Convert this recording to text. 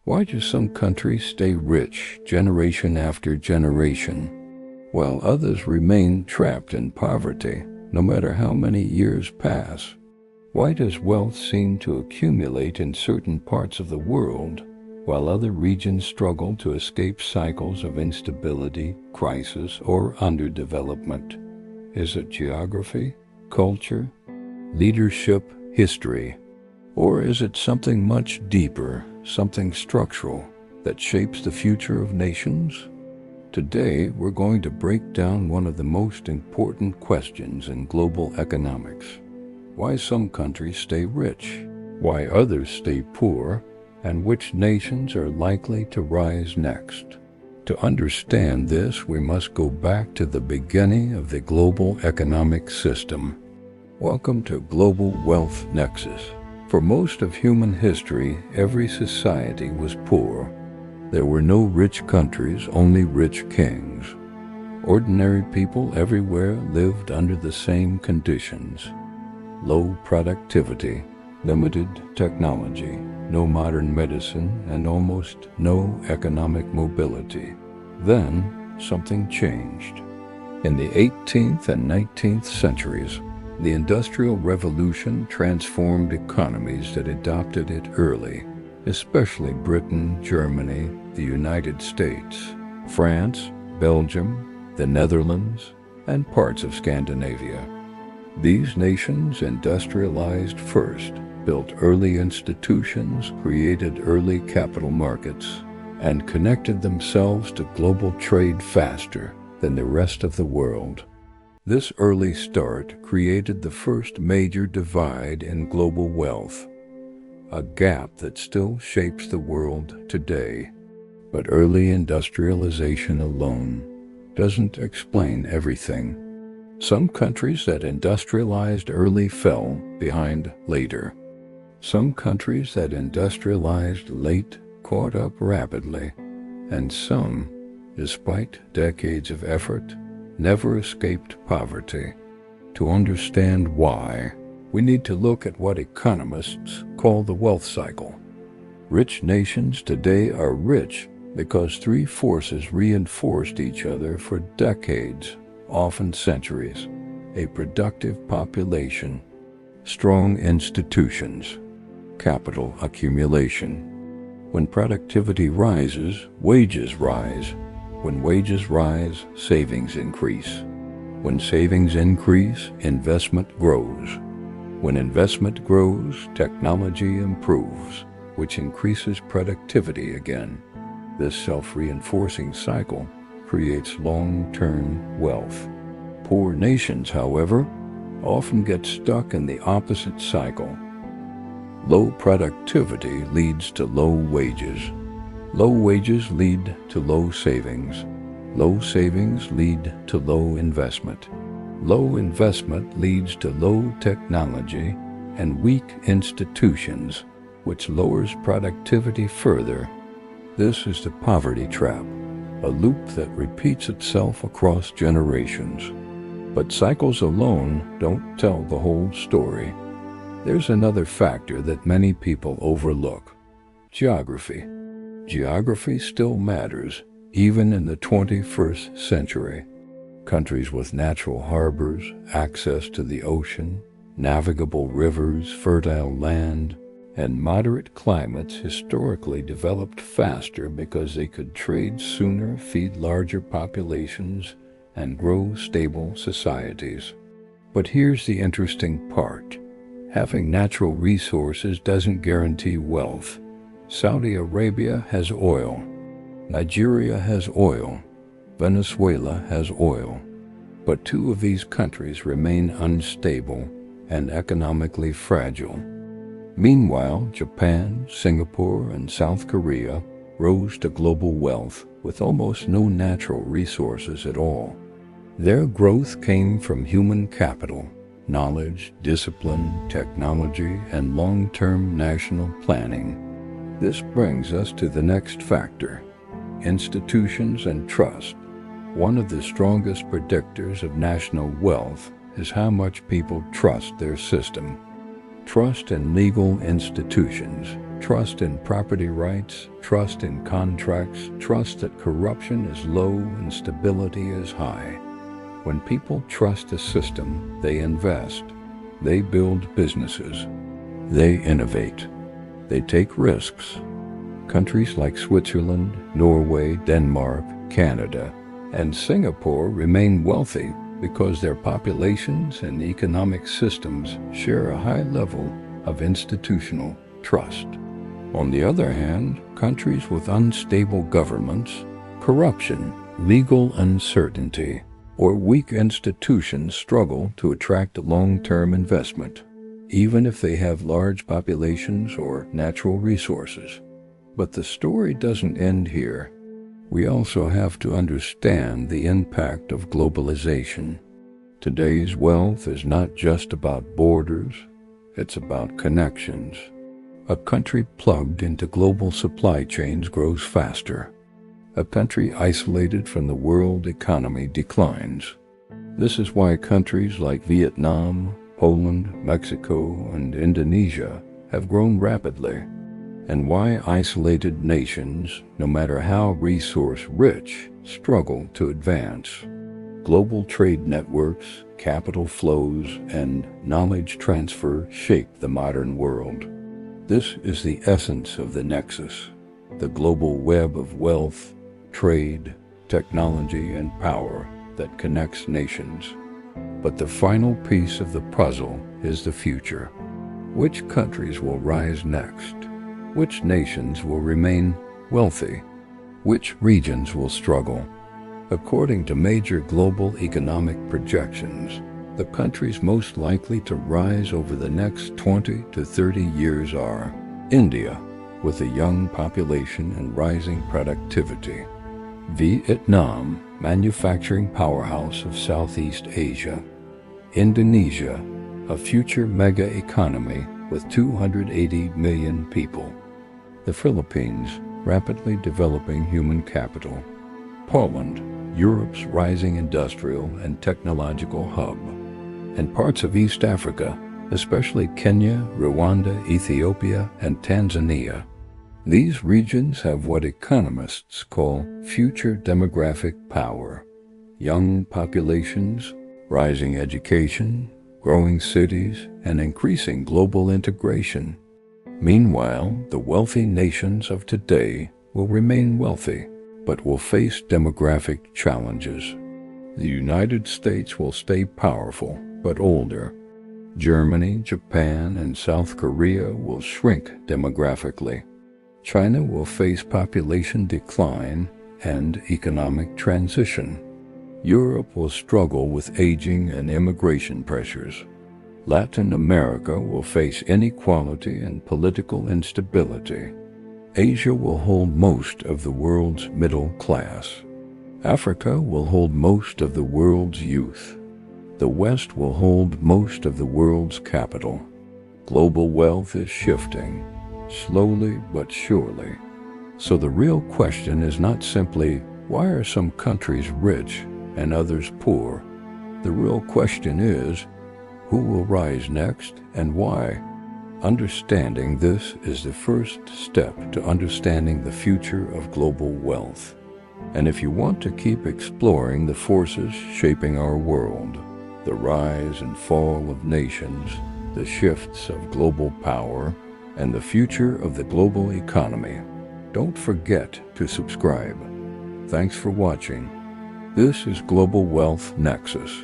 Why do some countries stay rich generation after generation, while others remain trapped in poverty no matter how many years pass? Why does wealth seem to accumulate in certain parts of the world, while other regions struggle to escape cycles of instability, crisis, or underdevelopment? Is it geography, culture, leadership, history? Or is it something much deeper, something structural, that shapes the future of nations? Today, we're going to break down one of the most important questions in global economics. Why some countries stay rich, why others stay poor, and which nations are likely to rise next. To understand this, we must go back to the beginning of the global economic system. Welcome to Global Wealth Nexus. For most of human history, every society was poor. There were no rich countries, only rich kings. Ordinary people everywhere lived under the same conditions. Low productivity, limited technology, no modern medicine, and almost no economic mobility. Then, something changed. In the 18th and 19th centuries, the Industrial Revolution transformed economies that adopted it early, especially Britain, Germany, the United States, France, Belgium, the Netherlands, and parts of Scandinavia. These nations industrialized first, built early institutions, created early capital markets, and connected themselves to global trade faster than the rest of the world. This early start created the first major divide in global wealth, a gap that still shapes the world today. But early industrialization alone doesn't explain everything. Some countries that industrialized early fell behind later. Some countries that industrialized late caught up rapidly, and some, despite decades of effort, never escaped poverty. To understand why, we need to look at what economists call the wealth cycle. Rich nations today are rich because three forces reinforced each other for decades, often centuries: a productive population, strong institutions, capital accumulation. When productivity rises, wages rise. When wages rise, savings increase. When savings increase, investment grows. When investment grows, technology improves, which increases productivity again. This self-reinforcing cycle creates long-term wealth. Poor nations, however, often get stuck in the opposite cycle. Low productivity leads to low wages. Low wages lead to low savings. Low savings lead to low investment. Low investment leads to low technology and weak institutions, which lowers productivity further. This is the poverty trap, a loop that repeats itself across generations. But cycles alone don't tell the whole story. There's another factor that many people overlook: geography. Geography still matters, even in the 21st century. Countries with natural harbors, access to the ocean, navigable rivers, fertile land, and moderate climates historically developed faster because they could trade sooner, feed larger populations, and grow stable societies. But here's the interesting part. Having natural resources doesn't guarantee wealth. Saudi Arabia has oil. Nigeria has oil. Venezuela has oil. But two of these countries remain unstable and economically fragile. Meanwhile, Japan, Singapore, and South Korea rose to global wealth with almost no natural resources at all. Their growth came from human capital, knowledge, discipline, technology, and long-term national planning. This brings us to the next factor: institutions and trust. One of the strongest predictors of national wealth is how much people trust their system. trust in legal institutions, trust in property rights, trust in contracts, trust that corruption is low and stability is high. When people trust a system, they invest, they build businesses, they innovate, they take risks. Countries like Switzerland, Norway, Denmark, Canada, and Singapore remain wealthy because their populations and economic systems share a high level of institutional trust. On the other hand, countries with unstable governments, corruption, legal uncertainty, or weak institutions struggle to attract long-term investment, even if they have large populations or natural resources. But the story doesn't end here. We also have to understand the impact of globalization. Today's wealth is not just about borders, it's about connections. A country plugged into global supply chains grows faster. A country isolated from the world economy declines. This is why countries like Vietnam, Poland, Mexico, and Indonesia have grown rapidly, and why isolated nations, no matter how resource-rich, struggle to advance. Global trade networks, capital flows, and knowledge transfer shape the modern world. This is the essence of the nexus, the global web of wealth, trade, technology, and power that connects nations. But the final piece of the puzzle is the future. Which countries will rise next? Which nations will remain wealthy? Which regions will struggle? According to major global economic projections, the countries most likely to rise over the next 20 to 30 years are India, with a young population and rising productivity; Vietnam, manufacturing powerhouse of Southeast Asia; Indonesia, a future mega economy with 280 million people; the Philippines, rapidly developing human capital; Poland, Europe's rising industrial and technological hub; and parts of East Africa, especially Kenya, Rwanda, Ethiopia, and Tanzania. These regions have what economists call future demographic power: young populations, rising education, growing cities, and increasing global integration. Meanwhile, the wealthy nations of today will remain wealthy, but will face demographic challenges. The United States will stay powerful, but older. Germany, Japan, and South Korea will shrink demographically. China will face population decline and economic transition. Europe will struggle with aging and immigration pressures. Latin America will face inequality and political instability. Asia will hold most of the world's middle class. Africa will hold most of the world's youth. The West will hold most of the world's capital. Global wealth is shifting, slowly but surely. So the real question is not simply, why are some countries rich and others poor? The real question is, who will rise next and why? Understanding this is the first step to understanding the future of global wealth. And if you want to keep exploring the forces shaping our world, the rise and fall of nations, the shifts of global power, and the future of the global economy, don't forget to subscribe. Thanks for watching. This is Global Wealth Nexus.